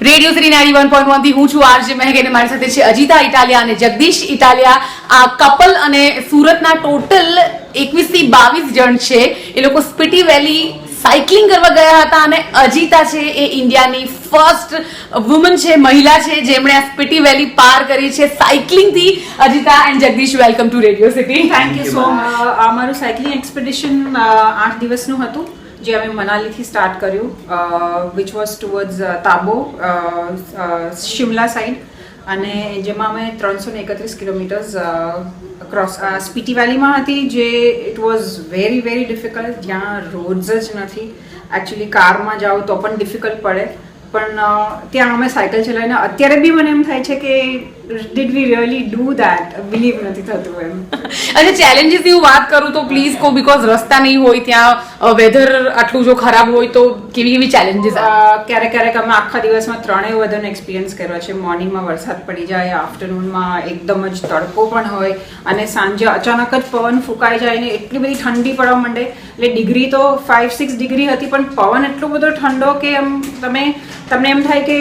Radio city 91.1 થી હું છું આરજે મહેક અને મારી સાથે છે અજીતા ઇટાલિયા અને જગદીશ ઇટાલિયા. આ કપલ અને સુરતના ટોટલ 21 થી 22 જણ છે. એ લોકો સ્પીટી વેલી સાયકલિંગ કરવા ગયા હતા અને અજીતા છે એ ઇન્ડિયાની ફર્સ્ટ વુમન છે, મહિલા છે જેમણે આ સ્પીટી વેલી પાર કરી છે સાયકલિંગ થી. Ajita and Jagdish, welcome to Radio City. Thank you so much. અમારું સાયકલિંગ એક્સપેડિશન 8 દિવસનું હતું જે અમે મનાલીથી સ્ટાર્ટ કર્યું, which was towards Tabo, Shimla side, અને જેમાં અમે 331 કિલોમીટર્સ ક્રોસ સ્પીટી વેલીમાં હતી, જે it was very very difficult. જ્યાં રોડ્સ જ નથી, એકચ્યુઅલી કારમાં જાઓ તો પણ ડિફિકલ્ટ પડે, પણ ત્યાં અમે સાયકલ ચલાવીને અત્યારે બી મને એમ થાય છે કે did we really do that, believe નથી થતું એમ. અને ચેલેન્જીસની હું વાત કરું તો પ્લીઝ કો, બીકોઝ રસ્તા નહીં હોય ત્યાં, વેધર આટલું જો ખરાબ હોય તો કેવી કેવી ચેલેન્જીસ? ક્યારેક ક્યારેક અમે આખા દિવસમાં 3 વેધરનો એક્સપિરિયન્સ કર્યો છે. મોર્નિંગમાં વરસાદ પડી જાય, આફ્ટરનૂનમાં એકદમ જ તડકો પણ હોય, અને સાંજે અચાનક જ પવન ફૂંકાઈ જાય ને એટલી બધી ઠંડી પડવા માંડે. એટલે ડિગ્રી તો 5-6 ડિગ્રી હતી, પણ પવન એટલો બધો ઠંડો કે એમ તમને એમ થાય કે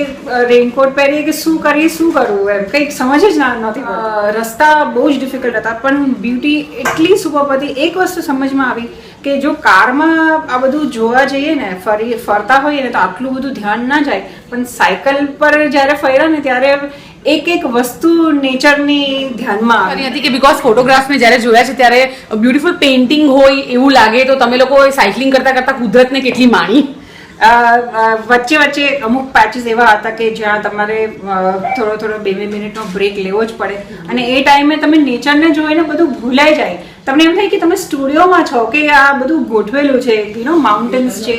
રેઇનકોટ પહેરીએ કે શું કરીએ, શું કરવું, એમ કંઈક સમજ જ નથી. રસ્તા બહુ જ ડિફિકલ્ટ હતા, પણ બ્યુટી એટલી સુપર હતી. એક વસ્તુ સમજમાં આવી કે જો કારમાં આ બધું જોવા જઈએ ને, ફરતા હોઈએ ને તો આટલું બધું ધ્યાન ના જાય, પણ સાયકલ પર જ્યારે ફર્યા ને ત્યારે એક વસ્તુ નેચરની ધ્યાનમાં આવી હતી કે બીકોઝ ફોટોગ્રાફ્સ મેં જ્યારે જોયા છે ત્યારે બ્યુટીફુલ પેઇન્ટિંગ હોય એવું લાગે. તો તમે લોકો સાયકલિંગ કરતા કરતા કુદરતને કેટલી માણી? વચ્ચે વચ્ચે અમુક પેચીસ એવા હતા કે જ્યાં તમારે થોડો 2 મિનિટનો બ્રેક લેવો જ પડે, અને એ ટાઈમે તમે નેચરને જોઈને બધું ભૂલાઈ જાય. તમને એમ થાય કે તમે સ્ટુડિયોમાં છો, કે આ બધું ગોઠવેલું છે, માઉન્ટેન્સ છે,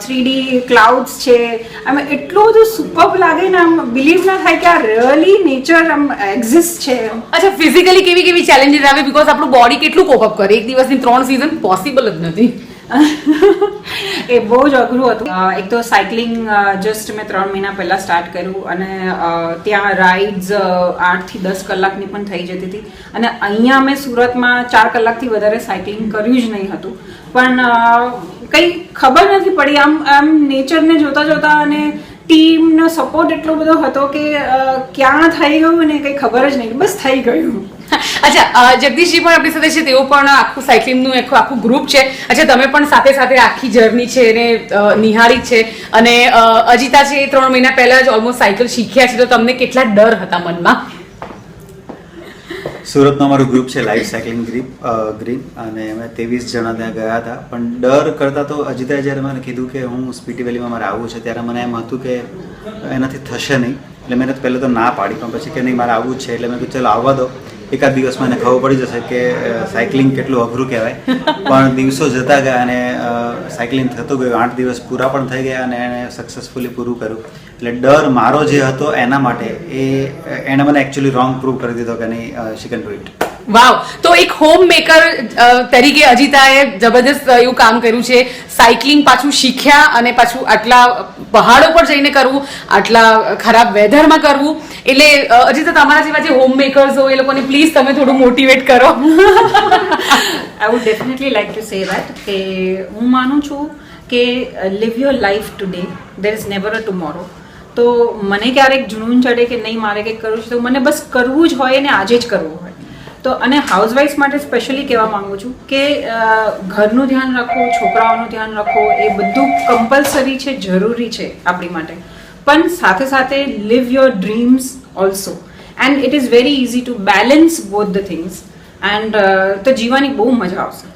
3D ક્લાઉડ્સ છે, આમ એટલું બધું સુપર લાગે ને, આમ બિલીવ ના થાય કે આ રિયલી નેચર આમ એક્ઝિસ્ટ છે. અચ્છા, ફિઝિકલી કેવી કેવી ચેલેન્જીસ આવે? બીકોઝ આપણું બોડી કેટલું કોપ અપ કરે? એક દિવસની 3 સિઝન પોસિબલ જ નથી. એ બહુ જ અઘરું હતું. એક તો સાયકલિંગ જસ્ટ મેં 3 મહિના પહેલા સ્ટાર્ટ કર્યું, અને ત્યાં રાઇડ્સ 8 થી 10 કલાકની પણ થઈ જતી હતી, અને અહીંયા મેં સુરતમાં 4 કલાકથી વધારે સાયકલિંગ કર્યું જ નહીં હતું, પણ કંઈ ખબર નથી પડી. આમ નેચરને જોતા જોતા અને ટીમનો સપોર્ટ એટલો બધો હતો કે ક્યાં થઈ ગયું ને કંઈ ખબર જ નહીં, બસ થઈ ગયું. અચ્છા, જગદીશજી પણ આપણી સાથે છે, તેઓ પણ આખું સાયકલિંગનું આખું ગ્રુપ છે. અચ્છા, તમે પણ સાથે સાથે આખી જર્ની છે એને નિહાળી છે, અને અજીતા છે 3 મહિના પહેલા જ ઓલમોસ્ટ સાયકલ શીખ્યા છે, તો તમને કેટલા ડર હતા મનમાં? સુરતનું અમારું ગ્રુપ છે લાઈવ સાયકલિંગ ગ્રીન, અને અમે 23 જણા ત્યાં ગયા હતા. પણ ડર કરતાં તો અજીતાએ જ્યારે મને કીધું કે હું સ્પીટી વેલીમાં મારે આવવું છે, ત્યારે મને એમ હતું કે એનાથી થશે નહીં. એટલે મેં પહેલાં તો ના પાડી, પણ પછી કે નહીં મારે આવવું જ છે. એટલે મેં કીધું ચાલો આવવા દો, એકાદ દિવસમાં એને ખબર પડી જશે કે સાયકલિંગ કેટલું અઘરું કહેવાય. પણ દિવસો જતા ગયા અને સાયકલિંગ થતું ગયું. 8 દિવસ પૂરા પણ થઈ ગયા અને એણે સક્સેસફુલી પૂરું કર્યું. એટલે ડર મારો જે હતો એના માટે એણે મને એકચ્યુઅલી રોંગ પ્રૂવ કરી દીધો કે નહીં, શી કેન ડુ ઇટ. વાવ! તો એક હોમ મેકર તરીકે અજીતાએ જબરદસ્ત એવું કામ કર્યું છે. સાયકલિંગ પાછું શીખ્યા, અને પાછું આટલા પહાડો પર જઈને કરવું, આટલા ખરાબ વેધરમાં કરવું. એટલે અજીતા, તમારા જેવા જે હોમ મેકર્સ હોય એ લોકોને પ્લીઝ તમે થોડું મોટિવેટ કરો. I would definitely like to say that કે હું માનું છું કે live your life today, there is never a tomorrow. તો મને ક્યારેક જૂનૂન ચડે કે નહીં મારે કંઈક કરવું છે, તો મને બસ કરવું જ હોય ને આજે જ કરવું હોય. તો અને હાઉસવાઇફ માટે સ્પેશિયલી કહેવા માંગુ છું કે ઘરનું ધ્યાન રાખો, છોકરાઓનું ધ્યાન રાખો, એ બધું કમ્પલસરી છે, જરૂરી છે આપણી માટે, પણ સાથે સાથે live your dreams also, and it is very easy to balance both the things, and તો જીવવાની બહુ મજા આવશે.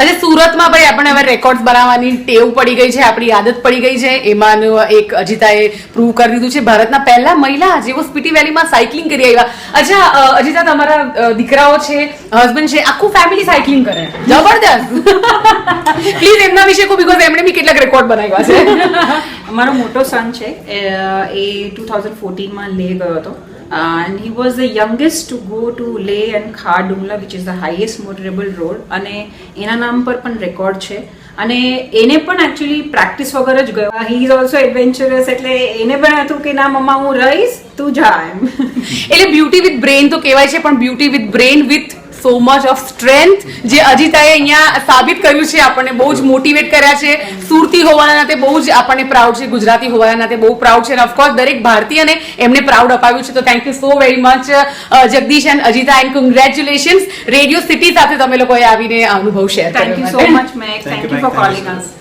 અને સુરતમાં ભાઈ આપણે હવે રેકોર્ડ્સ બનાવવાની ટેવ પડી ગઈ છે, આપણી આદત પડી ગઈ છે. એમાંનું એક અજીતાએ પ્રૂવ કરી દીધું છે, ભારતના પહેલા મહિલા જેઓ સ્પીટી વેલીમાં સાયકલિંગ કરી આવ્યા. અચ્છા અજીતા, તમારા દીકરાઓ છે, હસબન્ડ છે, આખું ફેમિલી સાયકલિંગ કરે, જબરદસ્ત. પ્લીઝ એમના વિશે કહો, બીકોઝ એમણે બી કેટલાક રેકોર્ડ બનાવ્યા છે. અમારો મોટો સન છે, એ 2014માં લેહ ગયો હતો, and he was the youngest to go to Leh and Khar Dungla, which is the highest motorable road, અને એના નામ પર પણ રેકોર્ડ છે. અને એને પણ એકચ્યુઅલી પ્રેક્ટિસ વગર જ ગયો. હી ઇઝ ઓલ્સો એડવેન્ચરસ, એટલે એને પણ હતું કે ના મમ્મા હું રહીશ, તું જા એમ. એટલે બ્યુટી વિથ બ્રેન તો કહેવાય છે, પણ beauty with brain with so much of strength જે અજીતાએ અહીંયા સાબિત કર્યું છે, આપણને બહુ જ મોટિવેટ કર્યા છે. સુરતી હોવાના નાતે બહુ જ આપણને પ્રાઉડ છે, ગુજરાતી હોવાના નાતે બહુ પ્રાઉડ છે, અને ઓફકોર્સ દરેક ભારતીયને એમને પ્રાઉડ અપાવ્યું છે. તો thank you so very much Jagdish and Ajita, and congratulations. Radio City સાથે તમે લોકોએ આવીને અનુભવ શેર કર્યો. થેન્ક યુ સો મચ મેક, thank you for calling us.